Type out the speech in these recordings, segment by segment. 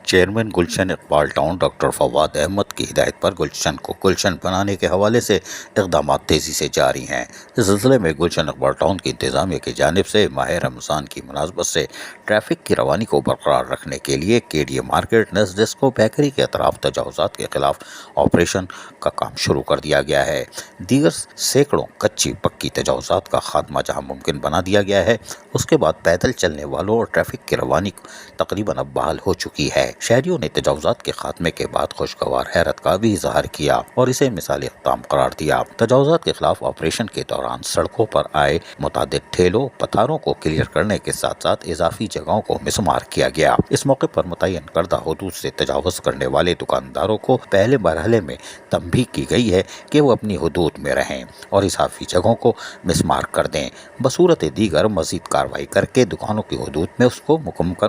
Chairman Gulshan Iqbal town doctor Fawad Ahmad کی ہدایت پر گلشن کو گلشن بنانے کے حوالے سے اقدامات تیزی سے جاری ہیں۔ اس سلسلے میں گلشن اقبال ٹاؤن کی انتظامیہ کی جانب سے ماہ رمضان کی مناسبت سے ٹریفک کی روانی کو برقرار رکھنے کے لیے کے ڈی اے مارکیٹ، نس ڈسکو بیکری کے اطراف تجاوزات کے خلاف آپریشن کا کام شروع کر دیا گیا ہے۔ دیگر سینکڑوں کچی پکی تجاوزات کا خاتمہ جہاں ممکن بنا دیا گیا ہے، اس کے بعد پیدل چلنے والوں اور ٹریفک کی روانی تقریباً اب بحال ہو چکی ہے۔ شہریوں نے تجاوزات کے خاتمے کے بعد خوشگوار حیرت کا بھی اظہار کیا اور اسے مثالی اقدام قرار دیا۔ تجاوزات کے خلاف آپریشن کے دوران سڑکوں پر آئے متعدد ٹھیلوں پتھروں کو کلیئر کرنے کے ساتھ ساتھ اضافی جگہوں کو مسمار کیا گیا۔ اس موقع پر متعین کردہ حدود سے تجاوز کرنے والے دکانداروں کو پہلے مرحلے میں تنبیہ کی گئی ہے کہ وہ اپنی حدود میں رہیں اور اضافی جگہوں کو مسمار کر دیں۔ بصورت دیگر مزید کارروائی کر کے دکانوں کی حدود میں اس کو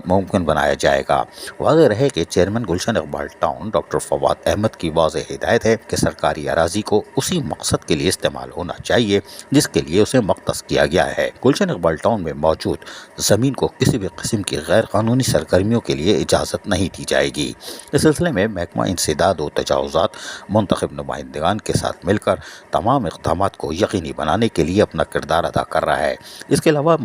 ممکن بنایا جائے گا۔ واضح رہے کہ chairman Gulshan Iqbal town doctor Fawad Ahmad کی واضح ہدایت ہے کہ سرکاری اراضی کو اسی مقصد کے لیے استعمال ہونا چاہیے جس کے لیے اسے مختص کیا گیا ہے۔ گلشن اقبال ٹاؤن میں موجود زمین کو کسی بھی قسم کی غیر قانونی سرگرمیوں کے لیے اجازت نہیں دی جائے گی۔ اس سلسلے میں محکمہ انسداد و تجاوزات منتخب نمائندگان کے ساتھ مل کر تمام اقدامات کو یقینی بنانے کے لیے اپنا کردار ادا کر رہا ہے۔ اس کے علاوہ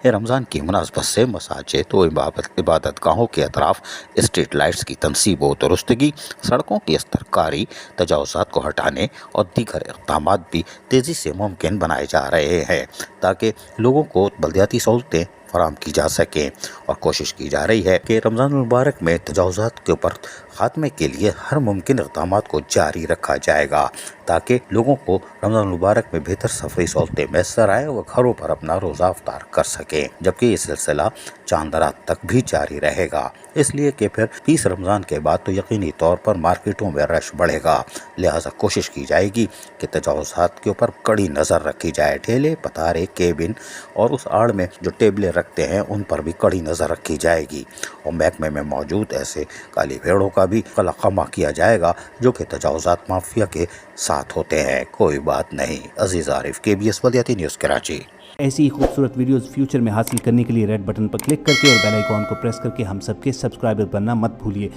رمضان کی مناسبت سے مساجد و عبادت گاہوں کے اطراف اسٹریٹ لائٹس کی تنصیب و درستگی، سڑکوں کی استر کاری، تجاوزات کو ہٹانے اور دیگر اقدامات بھی تیزی سے ممکن بنائے جا رہے ہیں تاکہ لوگوں کو بلدیاتی سہولتیں فراہم کی جا سکیں، اور کوشش کی جا رہی ہے کہ رمضان المبارک میں تجاوزات کے اوپر خاتمے کے لیے ہر ممکن اقدامات کو جاری رکھا جائے گا تاکہ لوگوں کو رمضان المبارک میں بہتر سفری سہولتیں میسر آئے اور گھروں پر اپنا روزہ افطار کر سکیں، جبکہ یہ سلسلہ چاند رات تک بھی جاری رہے گا، اس لیے کہ پھر 20 رمضان کے بعد تو یقینی طور پر مارکیٹوں میں رش بڑھے گا۔ لہٰذا کوشش کی جائے گی کہ تجاوزات کے اوپر کڑی نظر رکھی جائے۔ ٹھیلے پتارے، کیبن اور اس آڑ میں جو ٹیبلیں رکھتے ہیں ان پر بھی کڑی نظر رکھی جائے گی، اور محکمے میں موجود ایسے کالی بھیڑوں کا بھی قلمہ کیا جائے گا جو کہ تجاوزات مافیا کے ساتھ ہوتے ہیں۔ کوئی بات نہیں۔ عزیز عارف، KBS بلدیاتی نیوز کراچی۔ ایسی ہی خوبصورت ویڈیوز فیوچر میں حاصل کرنے کے لیے ریڈ بٹن پر کلک کر کے اور بیل آئیکن کو پریس کر کے ہم سب کے سبسکرائبر بننا مت بھولیے۔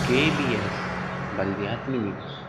KBS بلدیاتی نیوز۔